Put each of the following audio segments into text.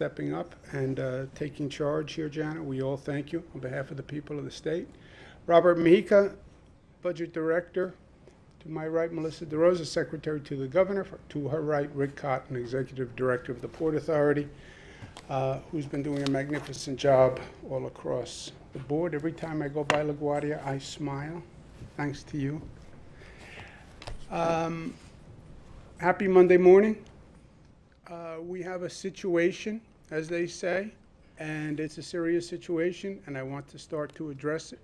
stepping up and taking charge here, Janet. We all thank you on behalf of the people of the state. Robert Mihica, Budget Director. To my right, Melissa DeRosa, Secretary to the Governor. To her right, Rick Cotton, Executive Director of the Port Authority, who's been doing a magnificent job all across the board. Every time I go by LaGuardia, I smile, thanks to you. Happy Monday morning. We have a situation, as they say, and it's a serious situation, and I want to start to address it.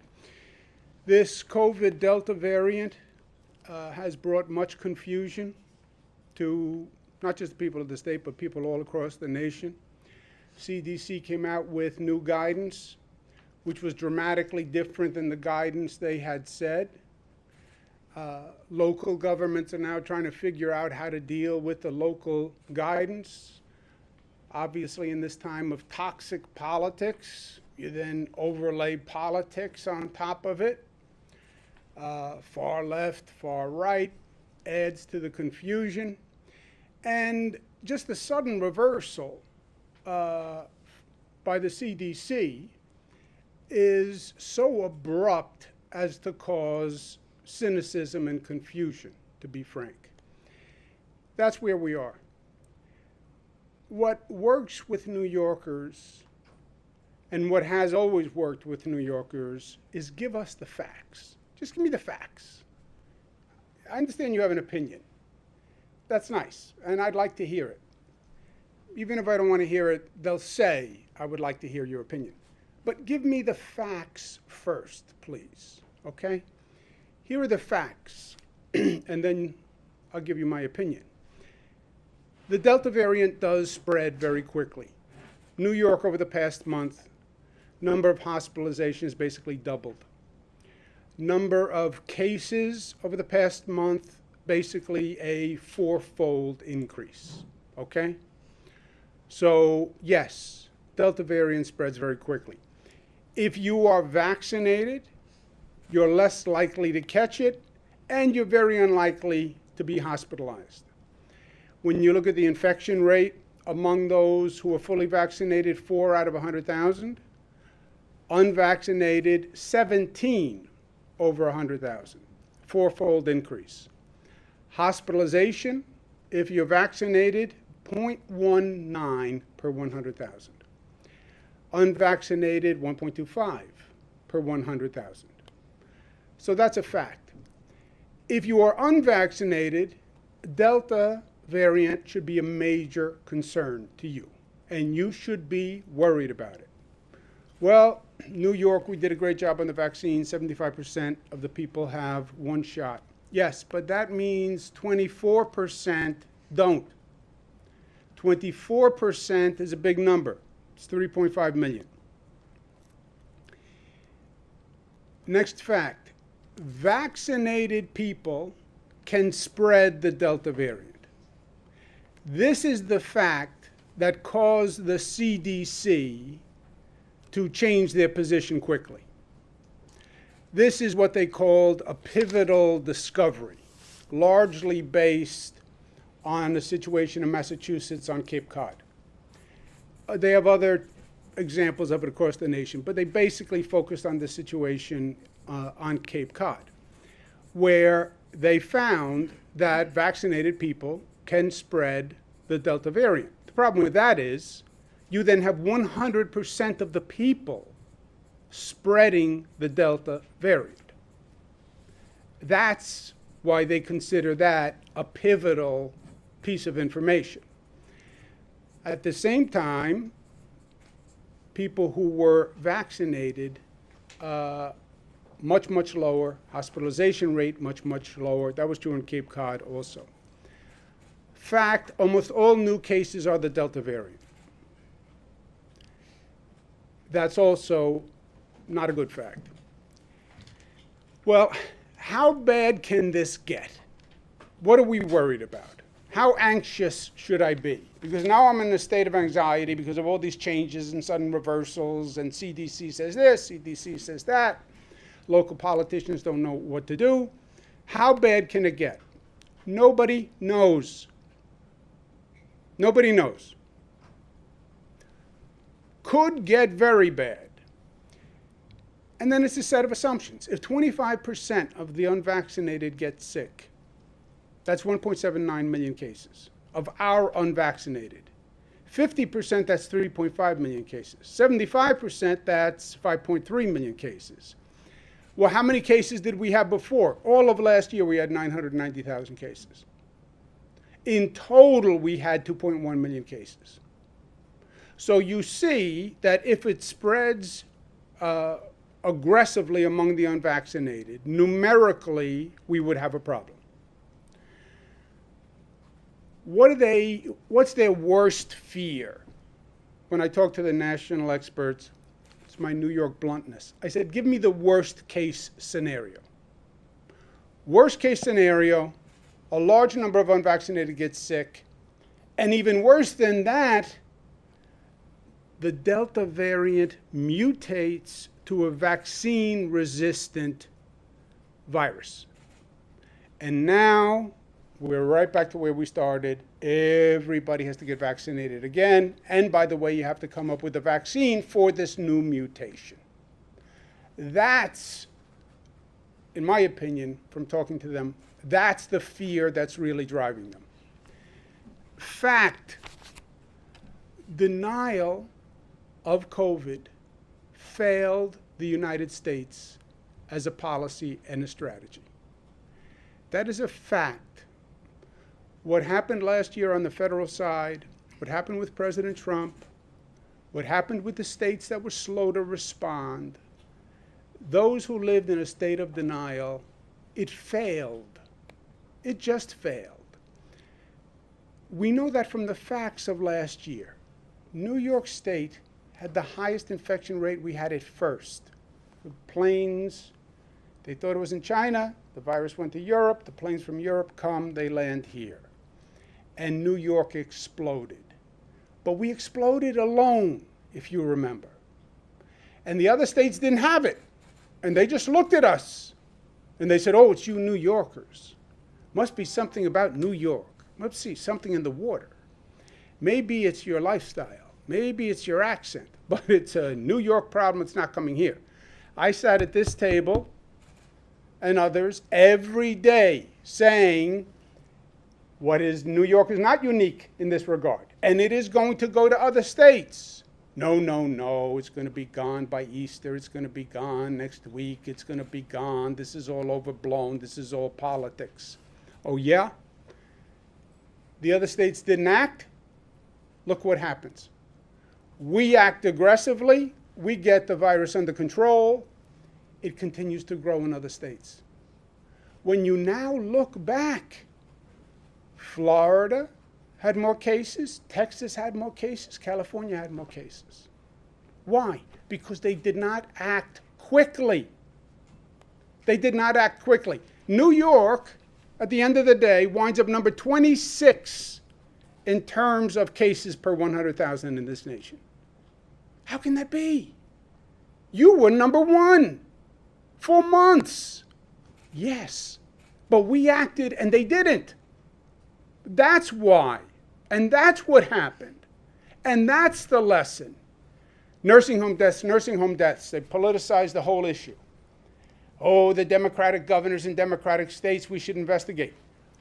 This COVID Delta variant has brought much confusion to not just the people of the state, but people all across the nation. CDC came out with new guidance, which was dramatically different than the guidance they had said. Local governments are now trying to figure out how to deal with the local guidance. Obviously, in this time of toxic politics, you then overlay politics on top of it. Far left, far right, adds to the confusion. And just the sudden reversal by the CDC is so abrupt as to cause cynicism and confusion, to be frank. That's where we are. What works with New Yorkers, and what has always worked with New Yorkers, is give us the facts. Just give me the facts. I understand you have an opinion. That's nice, and I'd like to hear it. Even if I don't want to hear it, they'll say, I would like to hear your opinion. But give me the facts first, please, okay? Here are the facts, and then I'll give you my opinion. The Delta variant does spread very quickly. New York, over the past month, number of hospitalizations basically doubled. Number of cases over the past month, basically a fourfold increase, okay? So, yes, Delta variant spreads very quickly. If you are vaccinated, you're less likely to catch it, and you're very unlikely to be hospitalized. When you look at the infection rate among those who are fully vaccinated, 4 out of 100,000. Unvaccinated, 17 over 100,000. Fourfold increase. Hospitalization, if you're vaccinated, 0.19 per 100,000. Unvaccinated, 1.25 per 100,000. So that's a fact. If you are unvaccinated, Delta variant should be a major concern to you, and you should be worried about it. Well, New York, we did a great job on the vaccine. 75% of the people have one shot. Yes, but that means 24% don't. 24% is a big number. It's 3.5 million. Next fact, vaccinated people can spread the Delta variant. This is the fact that caused the CDC to change their position quickly. This is what they called a pivotal discovery, largely based on the situation in Massachusetts on Cape Cod. They have other examples of it across the nation, but they basically focused on the situation on Cape Cod, where they found that vaccinated people can spread the Delta variant. The problem with that is you then have 100% of the people spreading the Delta variant. That's why they consider that a pivotal piece of information. At the same time, people who were vaccinated, much, much lower. Hospitalization rate, much, much lower. That was true in Cape Cod also. Fact, almost all new cases are the Delta variant. That's also not a good fact. Well, how bad can this get? What are we worried about? How anxious should I be? Because now I'm in a state of anxiety because of all these changes and sudden reversals, and CDC says this, CDC says that. Local politicians don't know what to do. How bad can it get? Nobody knows. Nobody knows. could get very bad. And then it's a set of assumptions. If 25% of the unvaccinated get sick, that's 1.79 million cases of our unvaccinated. 50%, that's 3.5 million cases. 75%, that's 5.3 million cases. Well, how many cases did we have before? All of last year, we had 990,000 cases. In total, we had 2.1 million cases. So you see that if it spreads aggressively among the unvaccinated, numerically, we would have a problem. What's their worst fear? When I talk to the national experts, it's my New York bluntness. I said, give me the worst case scenario. Worst case scenario, a large number of unvaccinated get sick, and even worse than that, the Delta variant mutates to a vaccine-resistant virus. And now we're right back to where we started. Everybody has to get vaccinated again. And by the way, you have to come up with a vaccine for this new mutation. That's, in my opinion, from talking to them, that's the fear that's really driving them. Fact, denial of COVID failed the United States as a policy and a strategy. That is a fact. What happened last year on the federal side, what happened with President Trump, what happened with the states that were slow to respond, those who lived in a state of denial, it failed. It just failed. We know that from the facts of last year. New York State had the highest infection rate. We had it first. The planes, they thought it was in China. The virus went to Europe. The planes from Europe come, they land here. And New York exploded. But we exploded alone, if you remember. And the other states didn't have it. And they just looked at us. And they said, oh, it's you New Yorkers. Must be something about New York. Must be something in the water. Maybe it's your lifestyle. Maybe it's your accent. But it's a New York problem. It's not coming here. I sat at this table and others every day saying, what is New York is not unique in this regard. And it is going to go to other states. No, no, no. It's going to be gone by Easter. It's going to be gone next week. It's going to be gone. This is all overblown. This is all politics. Oh, yeah? The other states didn't act? Look what happens. We act aggressively. We get the virus under control. It continues to grow in other states. When you now look back, Florida had more cases, Texas had more cases, California had more cases. Why? Because they did not act quickly. They did not act quickly. New York, at the end of the day, winds up number 26 in terms of cases per 100,000 in this nation. How can that be? You were number one for months. Yes, but we acted and they didn't. That's why. And that's what happened. And that's the lesson. Nursing home deaths. They politicized the whole issue. Oh, the Democratic governors in Democratic states, we should investigate.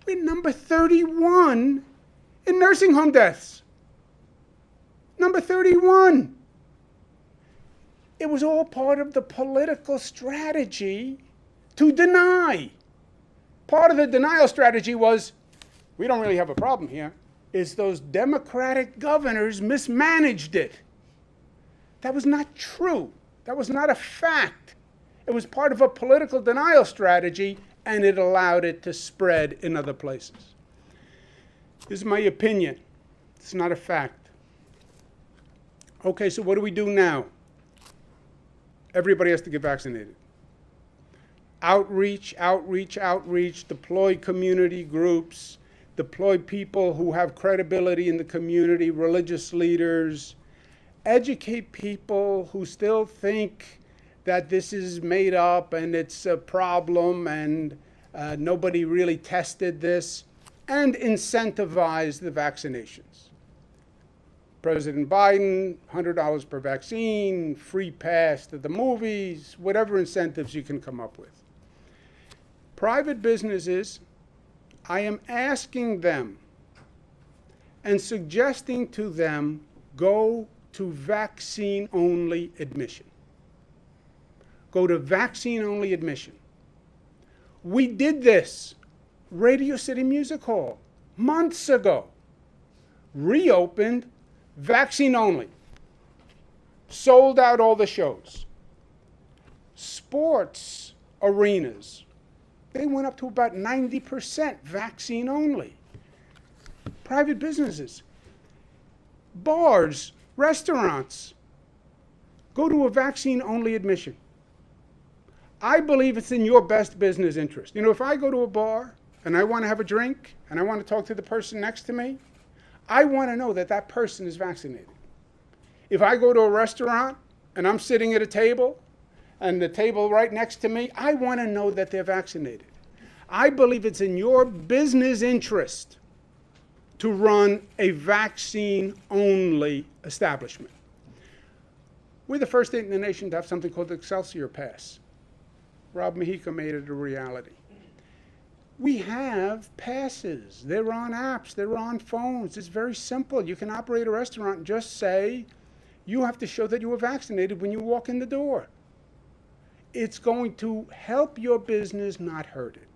We're number 31 in nursing home deaths. Number 31. It was all part of the political strategy to deny. Part of the denial strategy was, we don't really have a problem here, is those Democratic governors mismanaged it. That was not true. That was not a fact. It was part of a political denial strategy, and it allowed it to spread in other places. This is my opinion. It's not a fact. Okay, so what do we do now? Everybody has to get vaccinated. Outreach, outreach, outreach, deploy community groups, deploy people who have credibility in the community, religious leaders, educate people who still think that this is made up and it's a problem and nobody really tested this, and incentivize the vaccinations. President Biden, $100 per vaccine, free pass to the movies, whatever incentives you can come up with. Private businesses, I am asking them and suggesting to them, go to vaccine-only admission. Go to vaccine-only admission. We did this. Radio City Music Hall, months ago, reopened vaccine only. Sold out all the shows. Sports arenas, they went up to about 90% vaccine only. Private businesses, bars, restaurants, go to a vaccine only admission. I believe it's in your best business interest. You know, if I go to a bar and I want to have a drink and I want to talk to the person next to me, I want to know that that person is vaccinated. If I go to a restaurant and I'm sitting at a table and the table right next to me, I want to know that they're vaccinated. I believe it's in your business interest to run a vaccine-only establishment. We're the first state in the nation to have something called the Excelsior Pass. Rob Mujica made it a reality. We have passes. They're on apps. They're on phones. It's very simple. You can operate a restaurant and just say, you have to show that you were vaccinated when you walk in the door. It's going to help your business, not hurt it.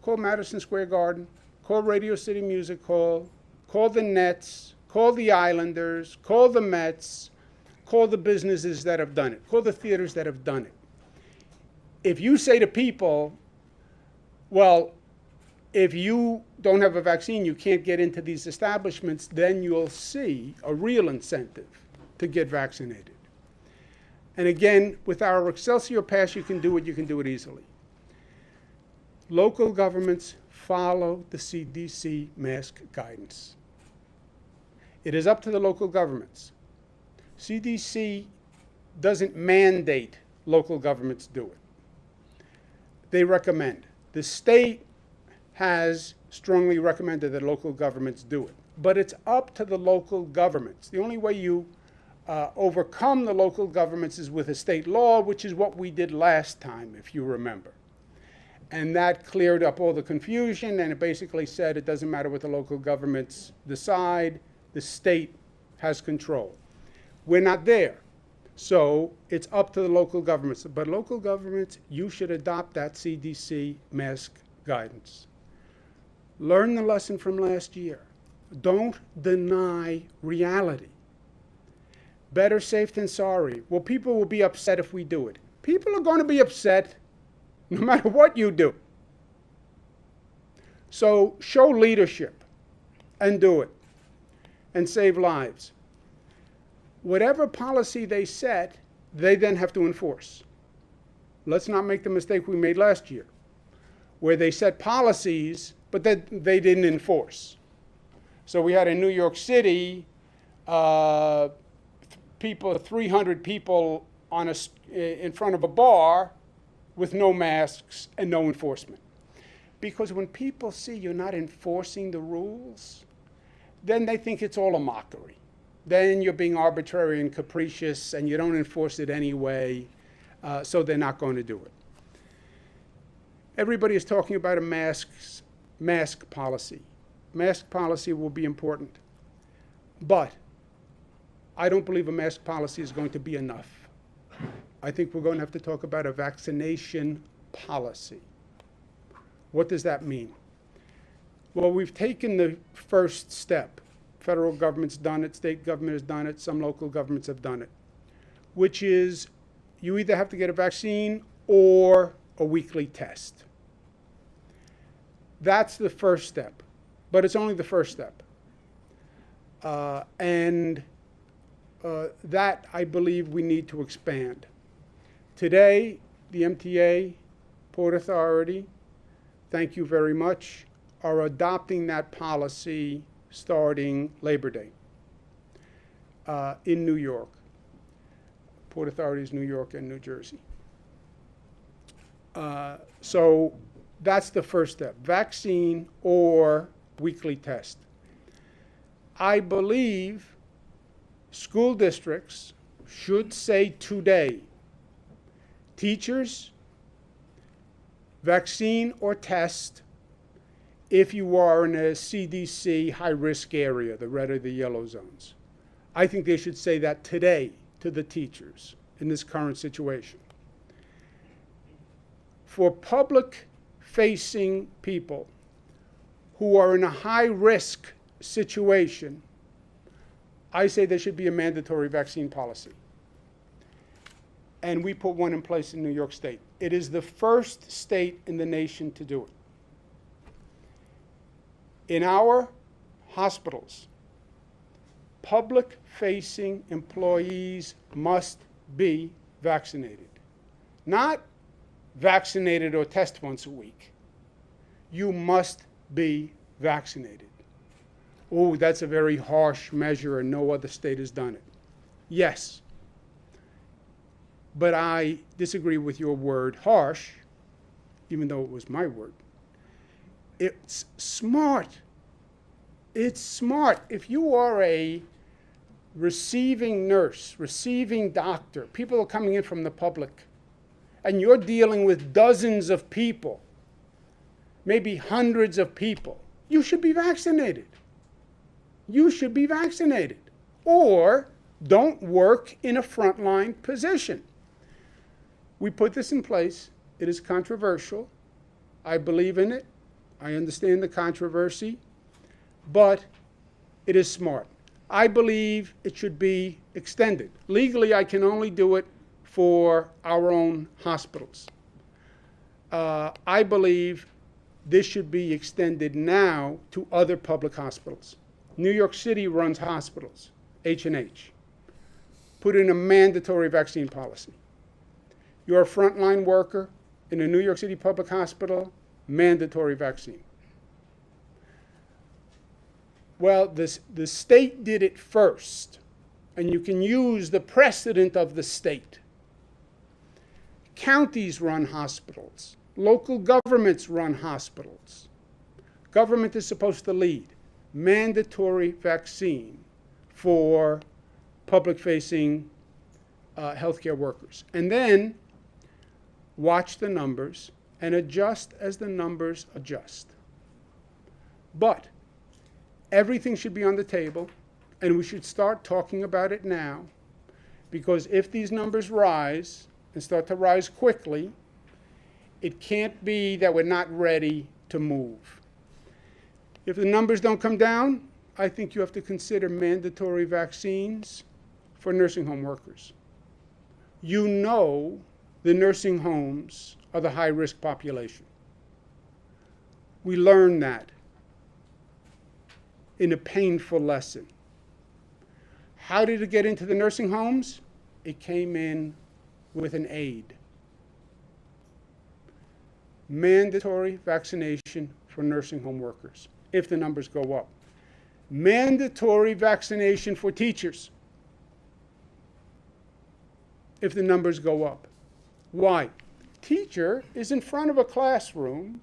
Call Madison Square Garden. Call Radio City Music Hall. Call the Nets. Call the Islanders. Call the Mets. Call the businesses that have done it. Call the theaters that have done it. If you say to people, well, if you don't have a vaccine, you can't get into these establishments, then you'll see a real incentive to get vaccinated. And again, with our Excelsior Pass, you can do it easily. Local governments follow the CDC mask guidance. It is up to the local governments. CDC doesn't mandate local governments do it. They recommend. The state has strongly recommended that local governments do it. But it's up to the local governments. The only way you overcome the local governments is with a state law, which is what we did last time, if you remember. And that cleared up all the confusion, and it basically said it doesn't matter what the local governments decide, the state has control. We're not there. So it's up to the local governments. But local governments, you should adopt that CDC mask guidance. Learn the lesson from last year. Don't deny reality. Better safe than sorry. Well, people will be upset if we do it. People are going to be upset no matter what you do. So show leadership and do it and save lives. Whatever policy they set, they then have to enforce. Let's not make the mistake we made last year, where they set policies, but that they didn't enforce. So we had in New York City, 300 people in front of a bar with no masks and no enforcement. Because when people see you're not enforcing the rules, then they think it's all a mockery. Then you're being arbitrary and capricious and you don't enforce it anyway, so they're not going to do it. Everybody is talking about a mask policy. Mask policy will be important. But I don't believe a mask policy is going to be enough. I think we're going to have to talk about a vaccination policy. What does that mean? Well, we've taken the first step. Federal government's done it, state government has done it, some local governments have done it, which is you either have to get a vaccine or a weekly test. That's the first step, but it's only the first step. That, I believe, we need to expand. Today, the MTA, Port Authority, thank you very much, are adopting that policy starting Labor Day in New York. Port Authorities, New York and New Jersey. So that's the first step, vaccine or weekly test. I believe school districts should say today, teachers, vaccine or test if you are in a CDC high-risk area, the red or the yellow zones. I think they should say that today to the teachers in this current situation. For public-facing people who are in a high-risk situation, I say there should be a mandatory vaccine policy. And we put one in place in New York State. It is the first state in the nation to do it. In our hospitals, public-facing employees must be vaccinated. Not vaccinated or test once a week. You must be vaccinated. Oh, that's a very harsh measure and no other state has done it. Yes. But I disagree with your word, harsh, even though it was my word. It's smart. It's smart. If you are a receiving nurse, receiving doctor, people are coming in from the public, and you're dealing with dozens of people, maybe hundreds of people, you should be vaccinated. You should be vaccinated. Or don't work in a frontline position. We put this in place. It is controversial. I believe in it. I understand the controversy, but it is smart. I believe it should be extended. Legally, I can only do it for our own hospitals. I believe this should be extended now to other public hospitals. New York City runs hospitals, H&H. Put in a mandatory vaccine policy. You're a frontline worker in a New York City public hospital, mandatory vaccine. Well, the state did it first, and you can use the precedent of the state. Counties run hospitals. Local governments run hospitals. Government is supposed to lead. Mandatory vaccine for public-facing healthcare workers. And then watch the numbers and adjust as the numbers adjust. But everything should be on the table, and we should start talking about it now, because if these numbers rise and start to rise quickly, it can't be that we're not ready to move. If the numbers don't come down, I think you have to consider mandatory vaccines for nursing home workers. You know the nursing homes are the high-risk population. We learned that in a painful lesson. How did it get into the nursing homes? It came in with an aid. Mandatory vaccination for nursing home workers, if the numbers go up. Mandatory vaccination for teachers, if the numbers go up. Why? Teacher is in front of a classroom.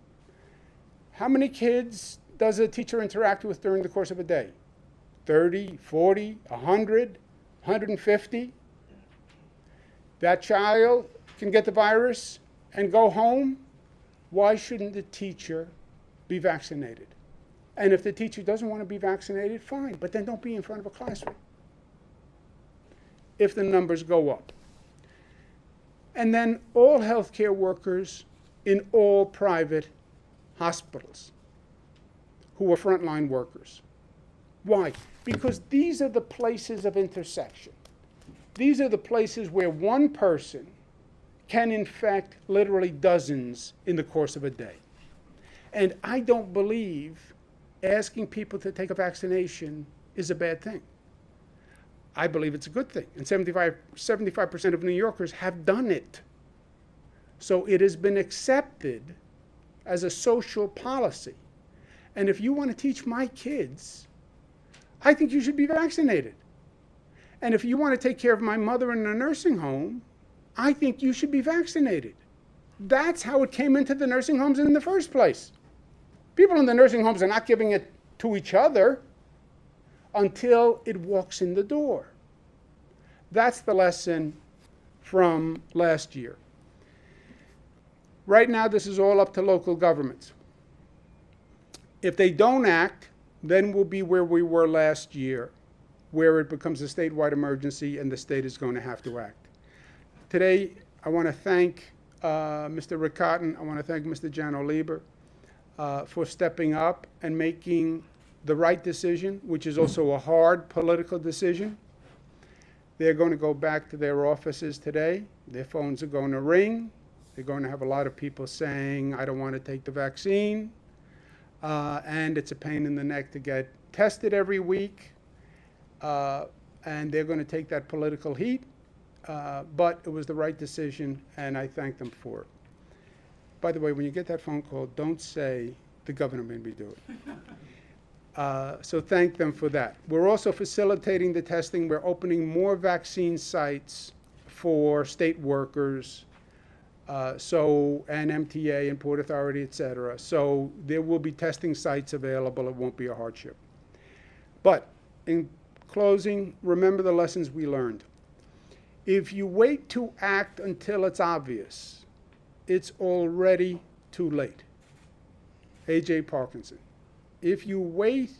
How many kids does a teacher interact with during the course of a day? 30, 40, 100, 150? That child can get the virus and go home. Why shouldn't the teacher be vaccinated? And if the teacher doesn't want to be vaccinated, fine, but then don't be in front of a classroom if the numbers go up. And then all healthcare workers in all private hospitals who are frontline workers. Why? Because these are the places of intersection. These are the places where one person can infect literally dozens in the course of a day. And I don't believe asking people to take a vaccination is a bad thing. I believe it's a good thing. And 75% of New Yorkers have done it. So it has been accepted as a social policy. And if you want to teach my kids, I think you should be vaccinated. And if you want to take care of my mother in a nursing home, I think you should be vaccinated. That's how it came into the nursing homes in the first place. People in the nursing homes are not giving it to each other until it walks in the door. That's the lesson from last year. Right now, this is all up to local governments. If they don't act, then we'll be where we were last year, where it becomes a statewide emergency and the state is going to have to act. Today, I want to thank Mr. Rick Cotton. I want to thank Mr. Jano Lieber for stepping up and making the right decision, which is also a hard political decision. They're going to go back to their offices today. Their phones are going to ring. They're going to have a lot of people saying, I don't want to take the vaccine. And it's a pain in the neck to get tested every week. And they're going to take that political heat. But it was the right decision, and I thank them for it. By the way, when you get that phone call, don't say, the governor made me do it. So thank them for that. We're also facilitating the testing. We're opening more vaccine sites for state workers, and MTA and Port Authority, et cetera. So there will be testing sites available. It won't be a hardship. But in closing, remember the lessons we learned. If you wait to act until it's obvious, it's already too late. A.J. Parkinson. If you wait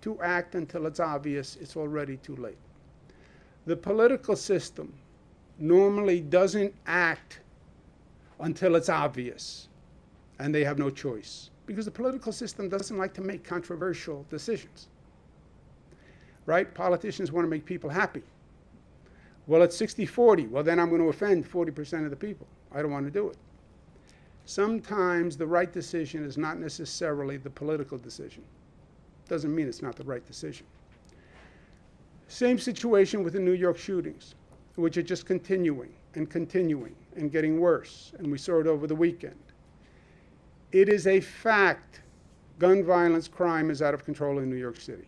to act until it's obvious, it's already too late. The political system normally doesn't act until it's obvious, and they have no choice, because the political system doesn't like to make controversial decisions. Right? Politicians want to make people happy. Well, it's 60-40. Well, then I'm going to offend 40% of the people. I don't want to do it. Sometimes the right decision is not necessarily the political decision. Doesn't mean it's not the right decision. Same situation with the New York shootings, which are just continuing and getting worse. And we saw it over the weekend. It is a fact gun violence crime is out of control in New York City.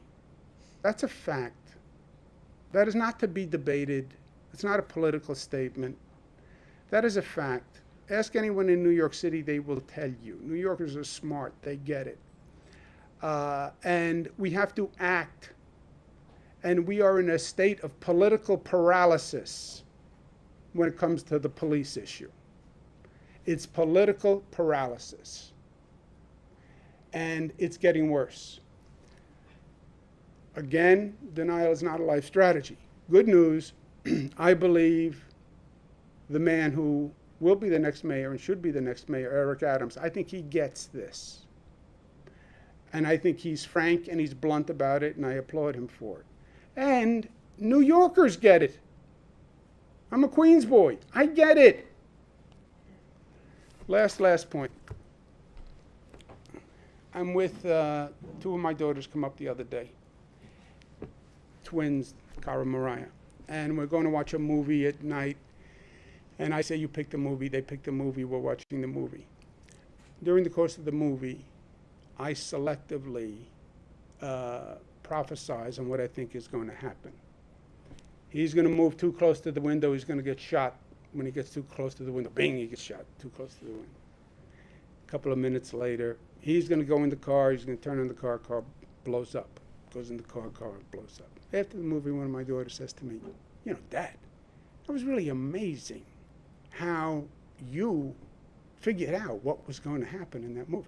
That's a fact. That is not to be debated. It's not a political statement. That is a fact. Ask anyone in New York City, they will tell you. New Yorkers are smart. They get it. And we have to act. And we are in a state of political paralysis when it comes to the police issue. It's political paralysis. And it's getting worse. Again, denial is not a life strategy. Good news, I believe the man who will be the next mayor and should be the next mayor, Eric Adams, I think he gets this. And I think he's frank and he's blunt about it, and I applaud him for it. And New Yorkers get it. I'm a Queens boy. I get it. Last point. I'm with two of my daughters come up the other day. Twins, Cara and Mariah. And we're going to watch a movie at night. And I say, you pick the movie. They pick the movie. We're watching the movie. During the course of the movie, I selectively prophesize on what I think is going to happen. He's going to move too close to the window. He's going to get shot. When he gets too close to the window, bing, he gets shot too close to the window. A couple of minutes later, he's going to go in the car. He's going to turn on the car blows up. Goes in the car blows up. After the movie, one of my daughters says to me, you know, Dad, that was really amazing how you figured out what was going to happen in that movie.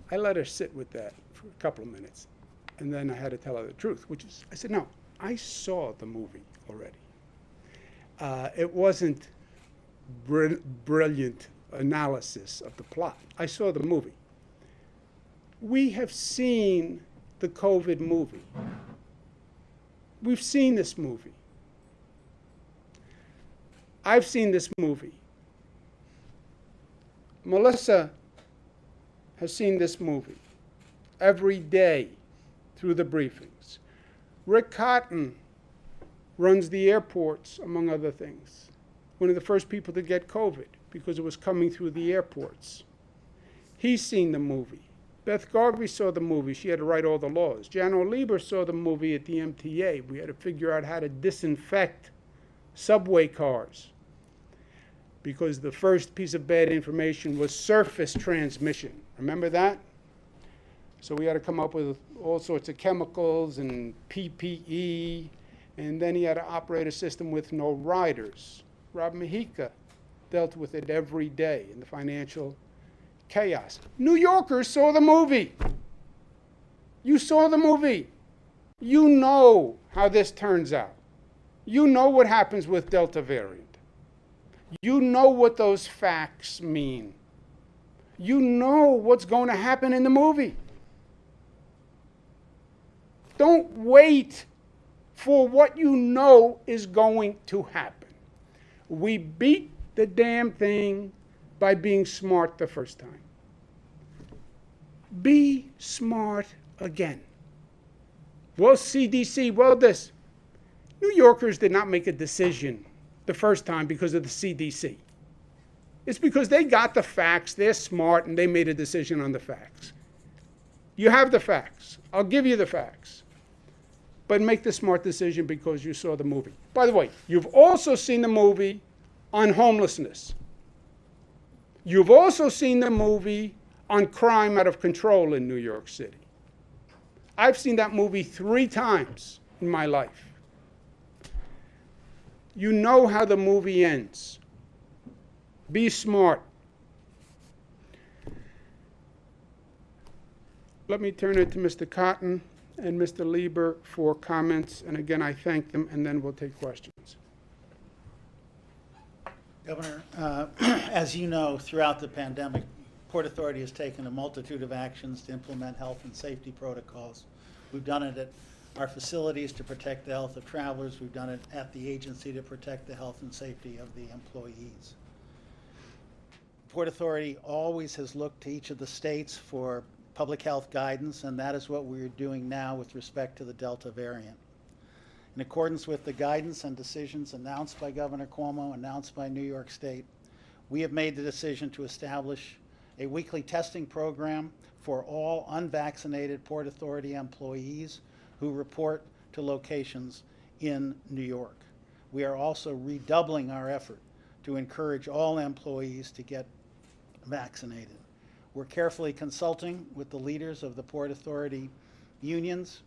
I let her sit with that for a couple of minutes, and then I had to tell her the truth, which is, I said, no, I saw the movie already. It wasn't brilliant analysis of the plot. I saw the movie. We have seen the COVID movie. We've seen this movie. I've seen this movie. Melissa has seen this movie every day through the briefings. Rick Cotton runs the airports, among other things. One of the first people to get COVID because it was coming through the airports. He's seen the movie. Beth Garvey saw the movie. She had to write all the laws. Jano Lieber saw the movie at the MTA. We had to figure out how to disinfect subway cars because the first piece of bad information was surface transmission. Remember that? So we had to come up with all sorts of chemicals and PPE And then he had to operate a system with no riders. Rob Mujica dealt with it every day in the financial chaos. New Yorkers saw the movie. You saw the movie. You know how this turns out. You know what happens with Delta variant. You know what those facts mean. You know what's going to happen in the movie. Don't wait for what you know is going to happen. We beat the damn thing by being smart the first time. Be smart again. Well, CDC, well, this. New Yorkers did not make a decision the first time because of the CDC. It's because they got the facts, they're smart, and they made a decision on the facts. You have the facts. I'll give you the facts. But make the smart decision because you saw the movie. By the way, you've also seen the movie on homelessness. You've also seen the movie on crime out of control in New York City. I've seen that movie 3 times in my life. You know how the movie ends. Be smart. Let me turn it to Mr. Cotton and Mr. Lieber for comments. And again, I thank them, and then we'll take questions. Governor, as you know, throughout the pandemic, Port Authority has taken a multitude of actions to implement health and safety protocols. We've done it at our facilities to protect the health of travelers. We've done it at the agency to protect the health and safety of the employees. Port Authority always has looked to each of the states for public health guidance, and that is what we're doing now with respect to the Delta variant. In accordance with the guidance and decisions announced by Governor Cuomo, announced by New York State, we have made the decision to establish a weekly testing program for all unvaccinated Port Authority employees who report to locations in New York. We are also redoubling our effort to encourage all employees to get vaccinated. We're carefully consulting with the leaders of the Port Authority unions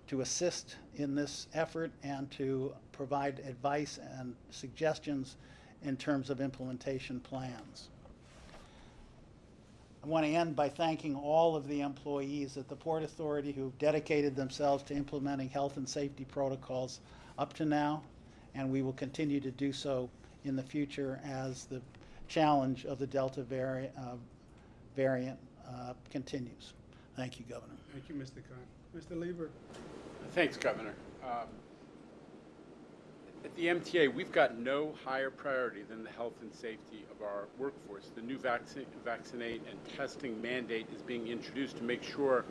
to assist in this effort and to provide advice and suggestions in terms of implementation plans. I want to end by thanking all of the employees at the Port Authority who've dedicated themselves to implementing health and safety protocols up to now, and we will continue to do so in the future as the challenge of the Delta variant continues. Thank you, Governor. Thank you, Mr. Khan. Mr. Lieber. Thanks, Governor. At the MTA, we've got no higher priority than the health and safety of our workforce. The new vaccinate and testing mandate is being introduced to make sure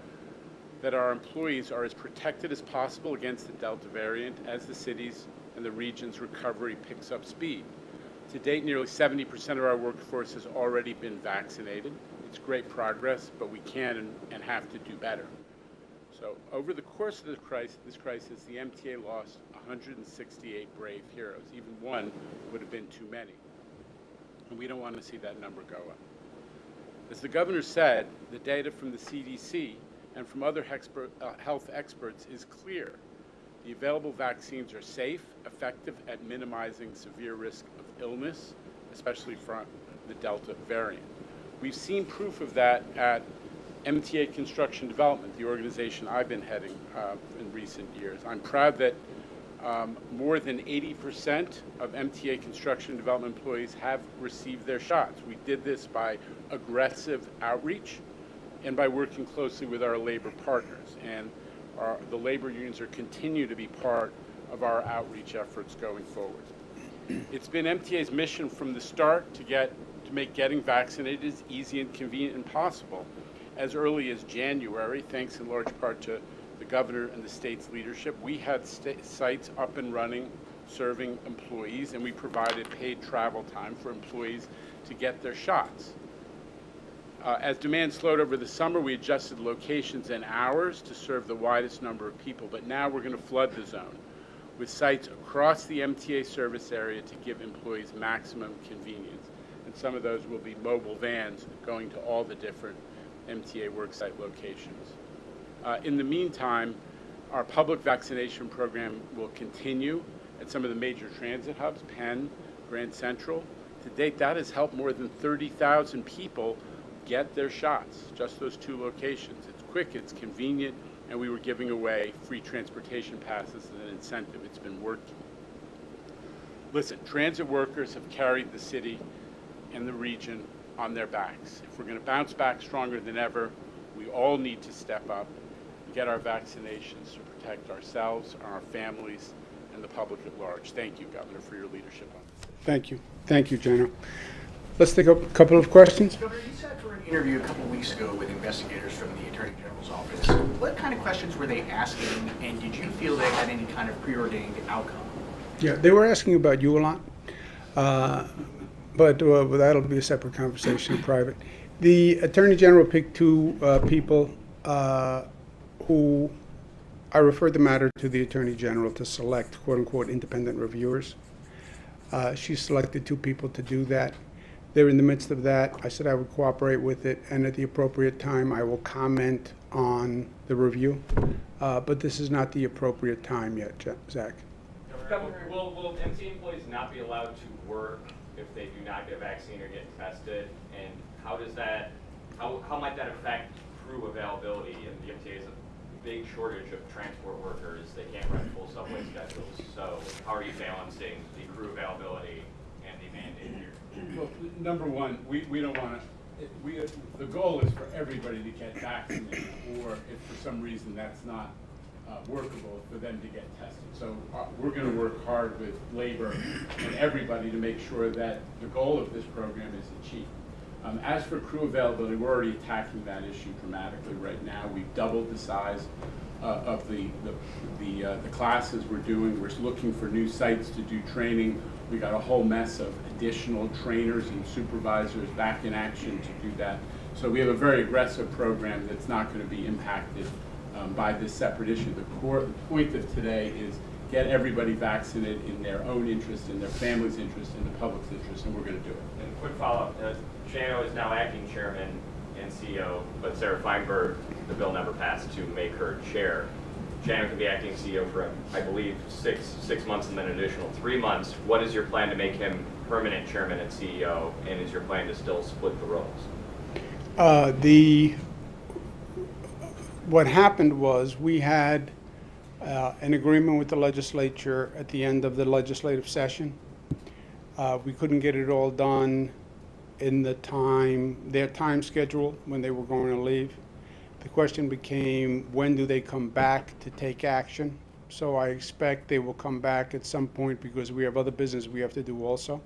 that our employees are as protected as possible against the Delta variant as the cities and the region's recovery picks up speed. To date, nearly 70% of our workforce has already been vaccinated. It's great progress, but we can and have to do better. So over the course of this crisis, the MTA lost 168 brave heroes. Even one would have been too many. And we don't want to see that number go up. As the governor said, the data from the CDC and from other health experts is clear. The available vaccines are safe, effective at minimizing severe risk of illness, especially from the Delta variant. We've seen proof of that at MTA Construction Development, the organization I've been heading in recent years. I'm proud that more than 80% of MTA Construction Development employees have received their shots. We did this by aggressive outreach and by working closely with our labor partners. And the labor unions are continue to be part of our outreach efforts going forward. It's been MTA's mission from the start to make getting vaccinated as easy and convenient and possible. As early as January, thanks in large part to the governor and the state's leadership, we had sites up and running, serving employees, and we provided paid travel time for employees to get their shots. As demand slowed over the summer, we adjusted locations and hours to serve the widest number of people, but now we're going to flood the zone with sites across the MTA service area to give employees maximum convenience. And some of those will be mobile vans going to all the different MTA worksite locations. In the meantime, Our public vaccination program will continue at some of the major transit hubs, Penn, Grand Central. To date, that has helped more than 30,000 people get their shots, just those two locations. It's quick, it's convenient, and we were giving away free transportation passes as an incentive. It's been working. Listen, transit workers have carried the city and the region on their backs. If we're going to bounce back stronger than ever, we all need to step up and get our vaccinations to protect ourselves, our families, and the public at large. Thank you, Governor, for your leadership on this. Thank you. Thank you, General. Let's take a couple of questions. Governor, you sat for an interview a couple weeks ago with investigators from the Attorney General's office. What kind of questions were they asking, and did you feel they had any kind of preordained outcome? Yeah, they were asking about you a lot, but that'll be a separate conversation in private. The Attorney General picked two people who I referred the matter to the Attorney General to select quote-unquote independent reviewers. She selected two people to do that. They're in the midst of that. I said I would cooperate with it, and at the appropriate time, I will comment on the review. But this is not the appropriate time yet, Zach. Governor, will MC employees not be allowed to work if they do not get a vaccine or get tested? And how does that, how might that affect crew availability? And the MTA has a big shortage of transport workers. They can't run full subway schedules. So how are you balancing the crew availability and the mandate here? Well, number one, we don't want to, the goal is for everybody to get vaccinated, or if for some reason that's not workable, for them to get tested. So we're going to work hard with labor and everybody to make sure that the goal of this program is achieved. As for crew availability, we're already attacking that issue dramatically right now. We've doubled the size of the classes we're doing. We're looking for new sites to do training. We got a whole mess of additional trainers and supervisors back in action to do that. So we have a very aggressive program that's not going to be impacted by this separate issue. The point of today is get everybody vaccinated in their own interest, in their family's interest, in the public's interest, and we're going to do it. And a quick follow-up, Shano is now acting chairman and CEO, but Sarah Feinberg, the bill never passed to make her chair. Shano can be acting CEO for, I believe, six months and then an additional 3 months. What is your plan to make him permanent chairman and CEO, and is your plan to still split the roles? What happened was we had an agreement with the legislature at the end of the legislative session. We couldn't get it all done in their time schedule when they were going to leave. The question became, when do they come back to take action? So I expect they will come back at some point because we have other business we have to do also,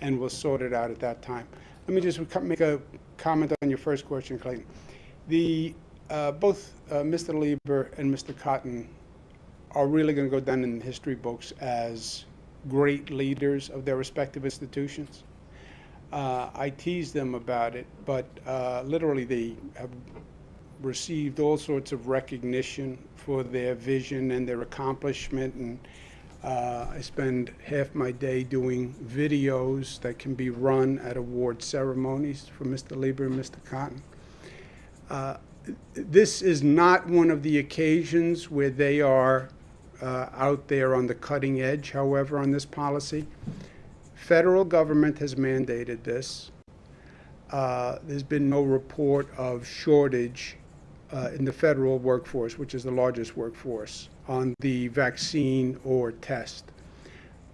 and we'll sort it out at that time. Let me just make a comment on your first question, Clayton. Both Mr. Lieber and Mr. Cotton are really going to go down in the history books as great leaders of their respective institutions. I teased them about it, but literally they have received all sorts of recognition for their vision and their accomplishment, and I spend half my day doing videos that can be run at award ceremonies for Mr. Lieber and Mr. Cotton. This is not one of the occasions where they are out there on the cutting edge, however, on this policy. Federal government has mandated this. There's been no report of shortage in the federal workforce, which is the largest workforce, on the vaccine or test.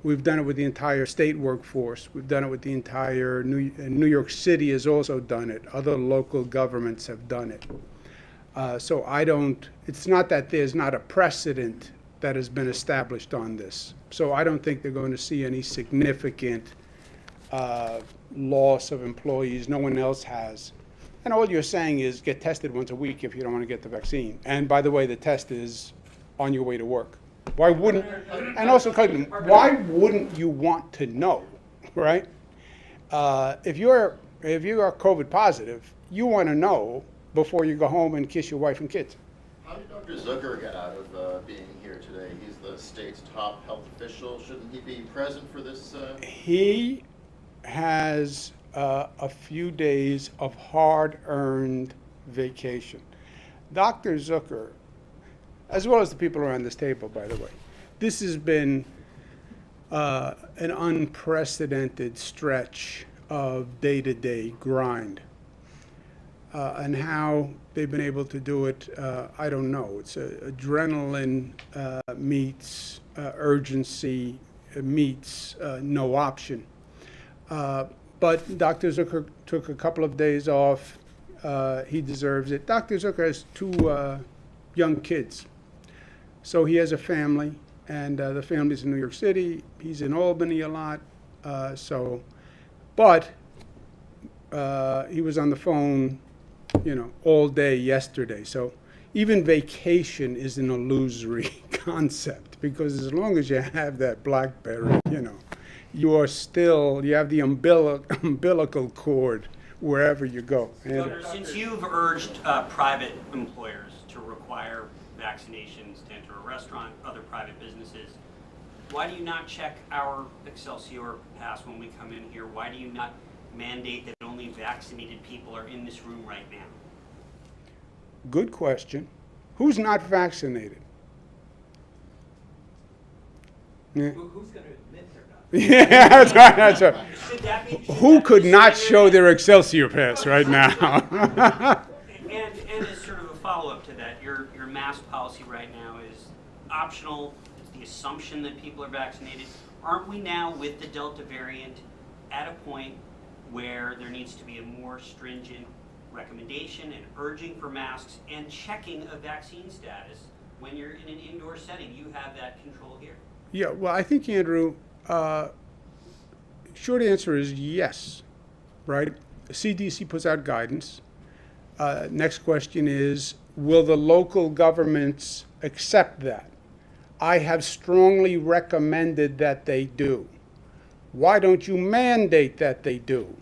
We've done it with the entire state workforce. We've done it with the entire New York City has also done it. Other local governments have done it. So it's not that there's not a precedent that has been established on this. So I don't think they're going to see any significant loss of employees. No one else has. And all you're saying is get tested once a week if you don't want to get the vaccine. And by the way, the test is on your way to work. Why wouldn't, and also, Clayton, why wouldn't you want to know, right? If you're COVID positive, you want to know before you go home and kiss your wife and kids. How did Dr. Zucker get out of being here today? He's the state's top health official. Shouldn't he be present for this? He has a few days of hard-earned vacation. Dr. Zucker, as well as the people around this table, by the way. This has been an unprecedented stretch of day-to-day grind. And how they've been able to do it, I don't know. It's adrenaline meets urgency meets no option. But Dr. Zucker took a couple of days off. He deserves it. Dr. Zucker has two young kids. So he has a family, and the family's in New York City. He's in Albany a lot. But he was on the phone, all day yesterday. So even vacation is an illusory concept, because as long as you have that BlackBerry, you have the umbilical cord wherever you go. Governor, since you've urged private employers to require vaccinations to enter a restaurant, other private businesses, why do you not check our Excelsior pass when we come in here? Why do you not mandate that only vaccinated people are in this room right now? Good question. Who's not vaccinated? Yeah. Who's going to admit they're not? Yeah, that's right. That's right. Should that be, Who could not show their Excelsior pass right now? And as sort of a follow-up to that, your mask policy right now is optional. It's the assumption that people are vaccinated. Aren't we now, with the Delta variant, at a point where there needs to be a more stringent recommendation and urging for masks and checking a vaccine status when you're in an indoor setting? You have that control here. Yeah, well, I think, Andrew, short answer is yes, right? CDC puts out guidance. Next question is, will the local governments accept that? I have strongly recommended that they do. Why don't you mandate that they do?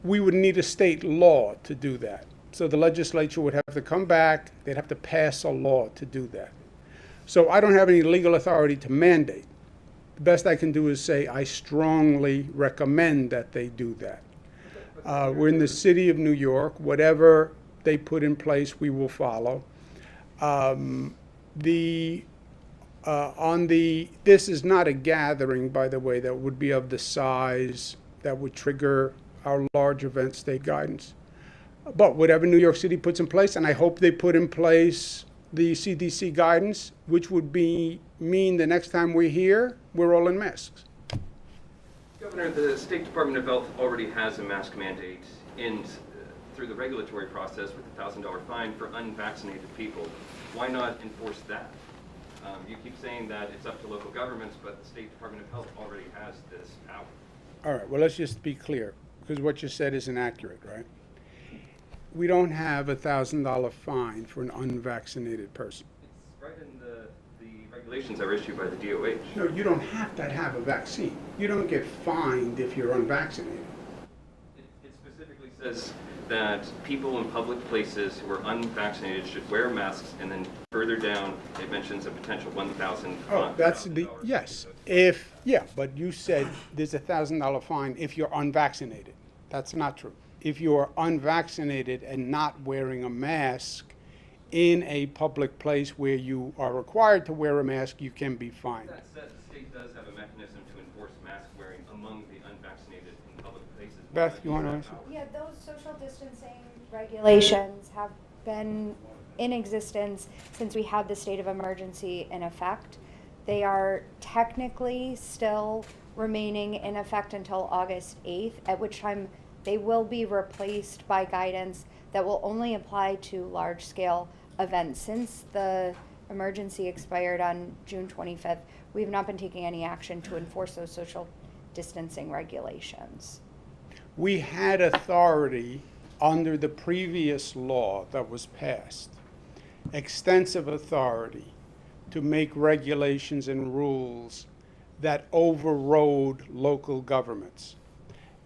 We would need a state law to do that. So the legislature would have to come back, they'd have to pass a law to do that. So I don't have any legal authority to mandate. The best I can do is say I strongly recommend that they do that. We're in the city of New York. Whatever they put in place, we will follow. This is not a gathering, by the way, that would be of the size that would trigger our large event state guidance. But whatever New York City puts in place, and I hope they put in place the CDC guidance, which would mean the next time we're here, we're all in masks. Governor, the State Department of Health already has a mask mandate and through the regulatory process with a $1,000 fine for unvaccinated people. Why not enforce that? You keep saying that it's up to local governments, but the State Department of Health already has this power. All right, well, let's just be clear, because what you said is inaccurate, right? We don't have a $1,000 fine for an unvaccinated person. It's right in the regulations that were issued by the DOH. No, you don't have to have a vaccine. You don't get fined if you're unvaccinated. It specifically says that people in public places who are unvaccinated should wear masks, and then further down it mentions a potential $1,000. Oh, that's the, yes. But you said there's a $1,000 fine if you're unvaccinated. That's not true. If you are unvaccinated and not wearing a mask in a public place where you are required to wear a mask, you can be fined. That said, the state does have a mechanism to enforce mask wearing among the unvaccinated in public places. Beth, you want to answer? Yeah, those social distancing regulations have been in existence since we had the state of emergency in effect. They are technically still remaining in effect until August 8th, at which time they will be replaced by guidance that will only apply to large-scale events. Since the emergency expired on June 25th, we have not been taking any action to enforce those social distancing regulations. We had authority under the previous law that was passed, extensive authority to make regulations and rules that overrode local governments.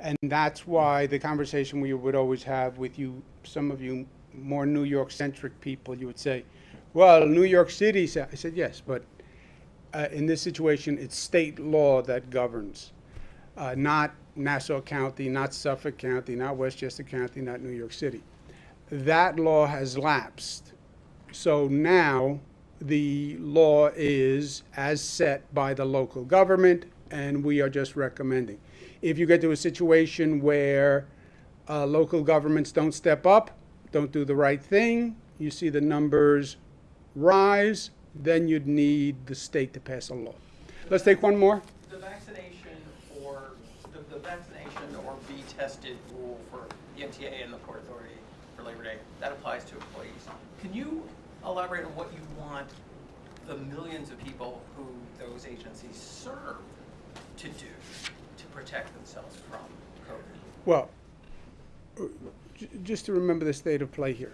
And that's why the conversation we would always have with you, some of you more New York-centric people, you would say, well, New York City said, I said, yes, but in this situation, it's state law that governs, not Nassau County, not Suffolk County, not Westchester County, not New York City. That law has lapsed. So now the law is as set by the local government, and we are just recommending. If you get to a situation where local governments don't step up, don't do the right thing, you see the numbers rise, then you'd need the state to pass a law. Let's take one more. The vaccination or the vaccination or be tested rule for the MTA and the Port Authority for Labor Day, that applies to employees. Can you elaborate on what you want the millions of people who those agencies serve to do to protect themselves from COVID? Well, just to remember the state of play here.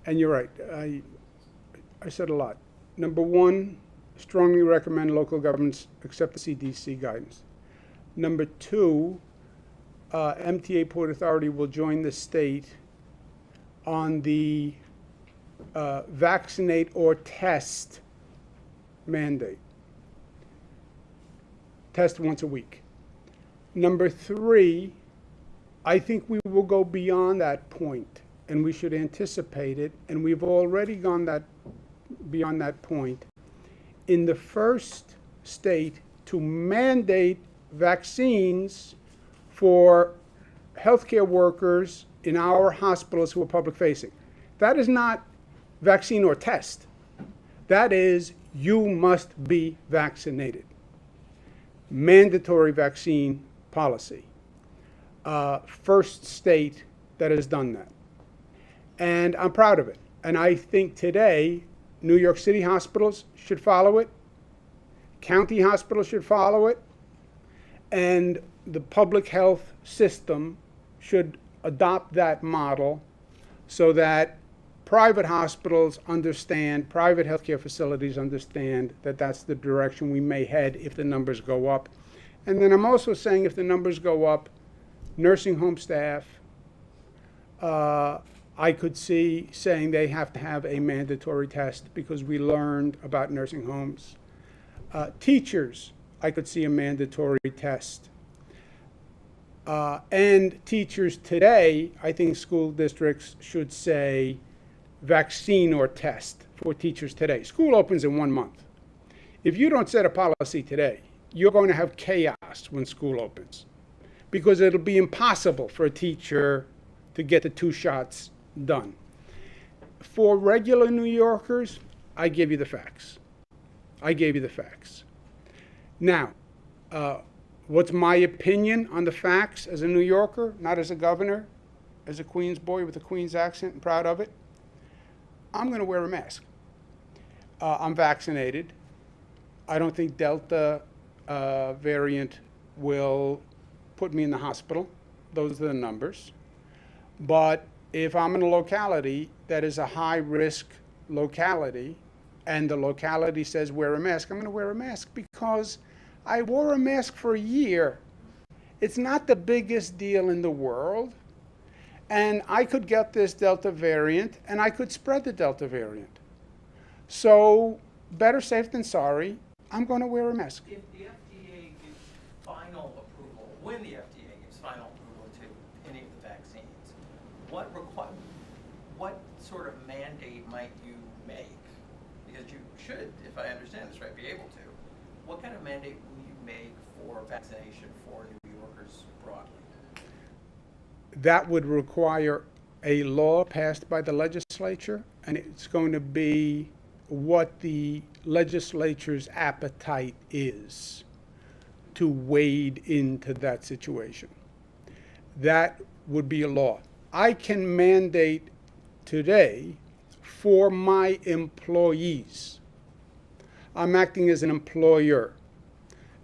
And you're right, I said a lot. Number one, strongly recommend local governments accept the CDC guidance. Number two, MTA Port Authority will join the state on the vaccinate or test mandate. Test once a week. Number three, I think we will go beyond that point, and we should anticipate it, and we've already gone beyond that point in the first state to mandate vaccines for healthcare workers in our hospitals who are public facing. That is not vaccine or test. That is, you must be vaccinated. Mandatory vaccine policy. First state that has done that. And I'm proud of it. And I think today, New York City hospitals should follow it. County hospitals should follow it. And the public health system should adopt that model so that private hospitals understand, private healthcare facilities understand that that's the direction we may head if the numbers go up. And then I'm also saying if the numbers go up, nursing home staff, I could see saying they have to have a mandatory test because we learned about nursing homes. Teachers, I could see a mandatory test. And teachers today, I think school districts should say vaccine or test for teachers today. School opens in 1 month. If you don't set a policy today, you're going to have chaos when school opens because it'll be impossible for a teacher to get the 2 shots done. For regular New Yorkers, I give you the facts. I gave you the facts. Now, what's my opinion on the facts as a New Yorker, not as a governor, as a Queens boy with a Queens accent and proud of it? I'm going to wear a mask. I'm vaccinated. I don't think Delta variant will put me in the hospital. Those are the numbers. But if I'm in a locality that is a high-risk locality and the locality says wear a mask, I'm going to wear a mask because I wore a mask for a year. It's not the biggest deal in the world. And I could get this Delta variant and I could spread the Delta variant. So better safe than sorry. I'm going to wear a mask. If the FDA gives final approval, when the FDA gives final approval to any of the vaccines, what sort of mandate might you make? Because you should, if I understand this right, be able to. What kind of mandate will you make for vaccination for New Yorkers broadly? That would require a law passed by the legislature, and it's going to be what the legislature's appetite is to wade into that situation. That would be a law. I can mandate today for my employees. I'm acting as an employer,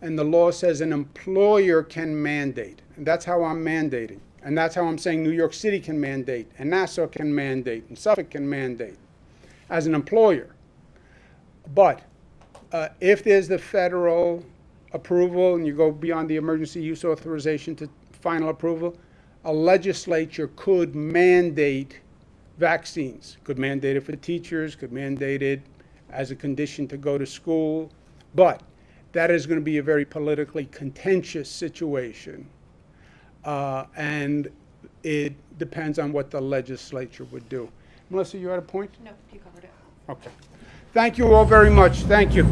and the law says an employer can mandate, and that's how I'm mandating. And that's how I'm saying New York City can mandate, and Nassau can mandate, and Suffolk can mandate as an employer. But if there's the federal approval and you go beyond the emergency use authorization to final approval, a legislature could mandate vaccines, could mandate it for teachers, could mandate it as a condition to go to school. But that is going to be a very politically contentious situation. And it depends on what the legislature would do. Melissa, you had a point? No, you covered it. Okay. Thank you all very much. Thank you.